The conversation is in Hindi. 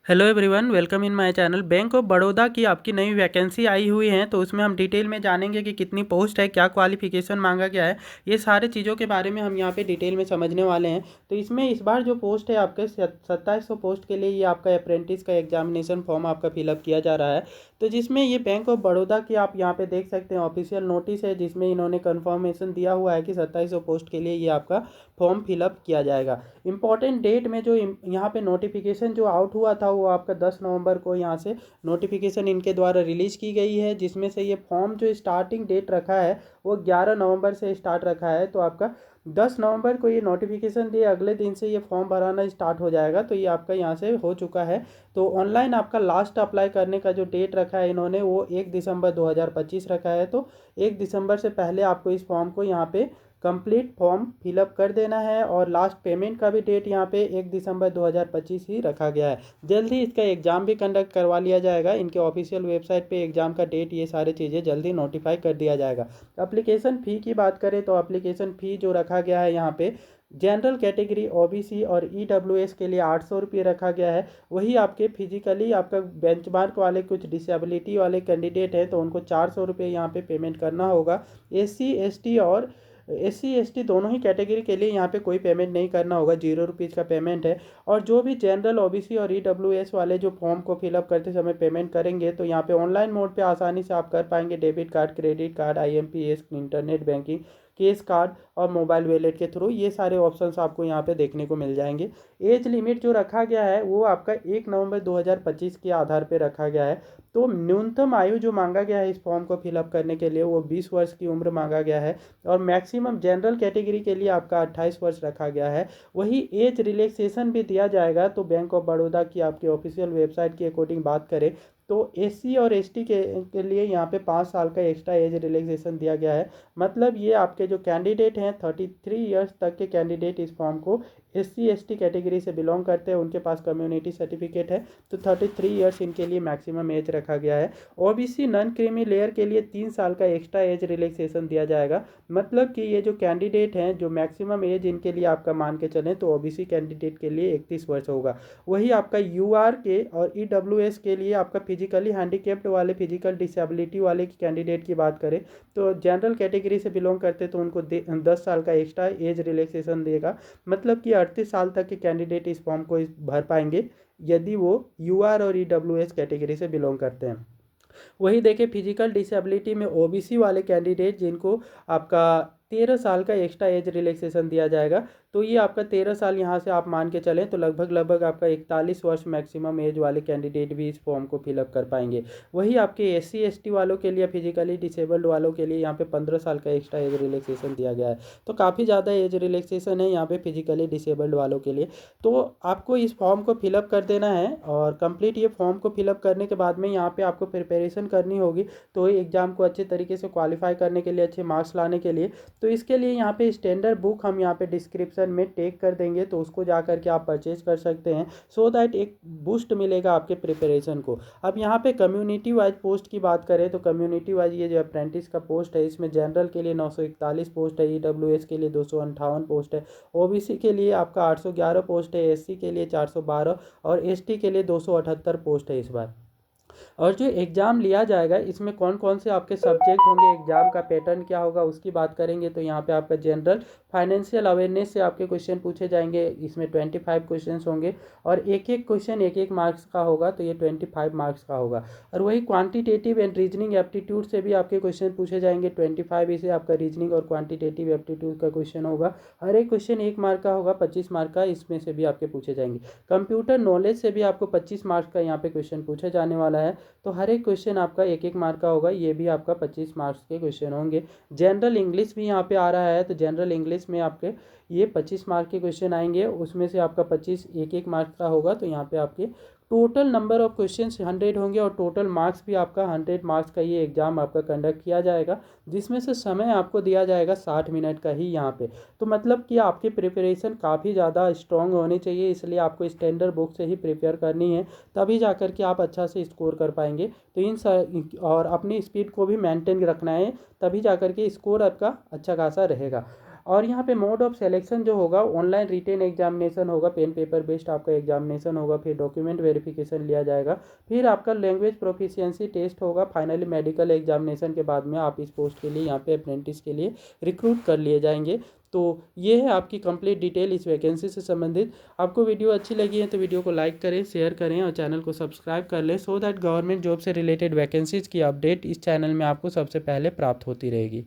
Hello everyone, welcome in my channel. Bank of Baroda की आपकी नई वैकेंसी आई हुई है, तो उसमें हम डिटेल में जानेंगे कि कितनी पोस्ट है, क्या क्वालिफिकेशन मांगा गया है। ये सारे चीज़ों के बारे में हम यहाँ पे डिटेल में समझने वाले हैं। तो इसमें इस बार जो पोस्ट है आपके 2700 पोस्ट के लिए ये आपका अप्रेंटिस का एग्जामिनेशन फॉर्म आपका फिलअप किया जा रहा है। तो जिसमें ये बैंक ऑफ बड़ौदा की आप यहाँ पे देख सकते हैं ऑफिशियल नोटिस है, जिसमें इन्होंने कन्फर्मेशन दिया हुआ है कि 2700 पोस्ट के लिए ये आपका फॉर्म फिलअप किया जाएगा। इंपॉर्टेंट डेट में जो यहाँ पे नोटिफिकेशन जो आउट हुआ था वो आपका 10 नवंबर को यहाँ से नोटिफिकेशन इनके द्वारा रिलीज की गई है, जिसमें से ये फॉर्म जो स्टार्टिंग डेट रखा है वो 11 नवंबर से स्टार्ट रखा है। तो आपका 10 नवंबर को ये नोटिफिकेशन दिए अगले दिन से ये फॉर्म भराना स्टार्ट हो जाएगा। तो ये आपका यहाँ से हो चुका है। तो ऑनलाइन आपका लास्ट अप्लाई करने का जो डेट रखा है इन्होंने वो 1 दिसंबर 2025 रखा है। तो 1 दिसंबर से पहले आपको इस फॉर्म को यहाँ पे कंप्लीट फॉर्म फिलअप कर देना है। और लास्ट पेमेंट का भी डेट यहाँ पे 1 दिसंबर 2025 ही रखा गया है। जल्द ही इसका एग्ज़ाम भी कंडक्ट करवा लिया जाएगा। इनके ऑफिशियल वेबसाइट पे एग्ज़ाम का डेट ये सारी चीज़ें जल्दी नोटिफाई कर दिया जाएगा। अप्लीकेशन फ़ी की बात करें तो अप्लीकेशन फ़ी जो रखा गया है यहाँ पे जनरल कैटेगरी ओबीसी और ईडब्ल्यूएस के लिए 800 रुपये रखा गया है। वही आपके फिजिकली आपका बेंचमार्क वाले कुछ डिसेबिलिटी वाले कैंडिडेट हैं तो उनको 400 रुपये यहाँ पे पेमेंट करना होगा। एस सी एस टी दोनों ही कैटेगरी के लिए यहाँ पे कोई पेमेंट नहीं करना होगा, 0 रुपीज़ का पेमेंट है। और जो भी जनरल ओबीसी और ईडब्ल्यूएस वाले जो फॉर्म को फिलअप करते समय पेमेंट करेंगे तो यहाँ पे ऑनलाइन मोड पे आसानी से आप कर पाएंगे। Debit card, credit card, IMPS, internet banking, case card और मोबाइल वॉलेट के थ्रू ये सारे ऑप्शंस आपको यहाँ पे देखने को मिल जाएंगे। एज लिमिट जो रखा गया है वो आपका 1 नवंबर 2025 के आधार पे रखा गया है। तो न्यूनतम आयु जो मांगा गया है इस फॉर्म को फिलअप करने के लिए वो 20 वर्ष की उम्र मांगा गया है। और मैक्सिमम जनरल कैटेगरी के लिए आपका 28 वर्ष रखा गया है। वही एज रिलैक्सेशन भी दिया जाएगा। तो बैंक ऑफ बड़ौदा की आपकी ऑफिशियल वेबसाइट के अकॉर्डिंग बात करें तो एससी और एसटी के लिए यहाँ पे 5 साल का एक्स्ट्रा एज रिलैक्सेशन दिया गया है। मतलब ये आपके जो कैंडिडेट हैं 33 ईयर्स तक के कैंडिडेट इस फॉर्म को एससी एसटी कैटेगरी से बिलोंग करते हैं, उनके पास कम्युनिटी सर्टिफिकेट है तो 33 ईयर्स इनके लिए मैक्सिमम एज रखा गया है। ओबीसी नॉन क्रीमी लेयर के लिए 3 साल का एक्स्ट्रा एज रिलैक्सेशन दिया जाएगा। मतलब कि ये जो कैंडिडेट हैं जो मैक्सिमम एज इनके लिए आपका मान के चलें तो ओबीसी कैंडिडेट के लिए 31 वर्ष होगा। वही आपका यूआर के और ईडब्ल्यूएस के लिए आपका फिजिकली हैंडीकेप्ड वाले, फिजिकल डिसेबिलिटी वाले कैंडिडेट की बात करें तो जनरल कैटेगरी से बिलोंग करते तो उनको 10 साल का एक्स्ट्रा एज रिलैक्सेशन देगा। मतलब कि 38 साल तक के कैंडिडेट इस फॉर्म को भर पाएंगे यदि वो यूआर और ईडब्ल्यूएस कैटेगरी से बिलोंग करते हैं। वही देखिए फिजिकल डिसेबिलिटी में ओबीसी वाले कैंडिडेट जिनको आपका 13 साल का एक्स्ट्रा एज रिलैक्सेशन दिया जाएगा। तो ये आपका 13 साल यहाँ से आप मान के चलें तो लगभग आपका 41 वर्ष मैक्सिमम एज वाले कैंडिडेट भी इस फॉर्म को फिलअप कर पाएंगे। वही आपके एससी एसटी वालों के लिए, फिजिकली डिसेबल्ड वालों के लिए यहाँ पे 15 साल का एक्स्ट्रा एज रिलैक्सेशन दिया गया है। तो काफ़ी ज़्यादा एज रिलैक्सेशन है यहाँ पे फिजिकली डिसेबल्ड वालों के लिए। तो आपको इस फॉर्म को फिलअप कर देना है और कंप्लीट ये फॉर्म को फिलअप करने के बाद में यहाँ पे आपको प्रिपरेशन करनी होगी। तो एग्ज़ाम को अच्छे तरीके से क्वालिफाई करने के लिए, अच्छे मार्क्स लाने के लिए, तो इसके लिए यहाँ पे स्टैंडर्ड बुक हम यहाँ पे डिस्क्रिप्शन में टैग कर देंगे तो उसको जा करके आप परचेज कर सकते हैं, सो दैट एक बूस्ट मिलेगा आपके प्रिपरेशन को। अब यहाँ पे कम्युनिटी वाइज पोस्ट की बात करें तो कम्युनिटी वाइज ये जो अप्रेंटिस का पोस्ट है इसमें जनरल के लिए 941 पोस्ट है, ईडब्ल्यूएस के लिए 258 पोस्ट है, ओबीसी के लिए आपका 811 पोस्ट है, एससी के लिए 412 और एसटी के लिए 278 पोस्ट है इस बार। और जो एग्ज़ाम लिया जाएगा इसमें कौन कौन से आपके सब्जेक्ट होंगे, एग्ज़ाम का पैटर्न क्या होगा उसकी बात करेंगे तो यहाँ पे आपका जनरल फाइनेंशियल अवेयरनेस से आपके क्वेश्चन पूछे जाएंगे। इसमें 25 क्वेश्चन होंगे और एक एक क्वेश्चन एक मार्क्स का होगा, तो ये 25 मार्क्स का होगा। और वही क्वांटिटेटिव एंड रीजनिंग एप्टीट्यूड से भी आपके क्वेश्चन पूछे जाएंगे। 25 इसे आपका रीजनिंग और क्वांटिटेटिव एप्टीट्यूड का क्वेश्चन होगा। हर एक क्वेश्चन 1 मार्क का होगा, 25 मार्क का इसमें से भी आपके पूछे जाएंगे। कंप्यूटर नॉलेज से भी आपको 25 मार्क्स का यहाँ पे क्वेश्चन पूछा जाने वाला है। तो हर एक क्वेश्चन आपका 1 मार्क का होगा, ये भी आपका 25 मार्क्स के क्वेश्चन होंगे। जनरल इंग्लिश भी यहाँ पे आ रहा है तो जनरल इंग्लिश में आपके ये 25 मार्क के क्वेश्चन आएंगे, उसमें से आपका 25 1 मार्क्स का होगा। तो यहाँ पे आपके टोटल नंबर ऑफ क्वेश्चन 100 होंगे और टोटल मार्क्स भी आपका 100 मार्क्स का ये एग्ज़ाम आपका कंडक्ट किया जाएगा, जिसमें से समय आपको दिया जाएगा 60 मिनट का ही यहाँ पे। तो मतलब कि आपकी प्रिपरेशन काफ़ी ज़्यादा स्ट्रॉन्ग होनी चाहिए, इसलिए आपको स्टैंडर्ड बुक से ही प्रिपेयर करनी है, तभी जा कर के आप अच्छा से स्कोर कर पाएंगे। तो और अपनी स्पीड को भी मेंटेन रखना है, तभी जा कर के स्कोर आपका अच्छा खासा रहेगा। और यहाँ पे मोड ऑफ सिलेक्शन जो होगा ऑनलाइन रिटेन एग्जामिनेशन होगा, पेन पेपर बेस्ड आपका एग्जामिनेशन होगा, फिर डॉक्यूमेंट वेरिफिकेशन लिया जाएगा, फिर आपका लैंग्वेज प्रोफिशिएंसी टेस्ट होगा, फाइनली मेडिकल एग्जामिनेशन के बाद में आप इस पोस्ट के लिए यहाँ पे अप्रेंटिस के लिए रिक्रूट कर लिए जाएंगे। तो ये है आपकी कंप्लीट डिटेल इस वैकेंसी से संबंधित। आपको वीडियो अच्छी लगी है तो वीडियो को लाइक करें, शेयर करें और चैनल को सब्सक्राइब कर लें, सो दैट गवर्नमेंट जॉब से रिलेटेड वैकेंसीज़ की अपडेट इस चैनल में आपको सबसे पहले प्राप्त होती रहेगी।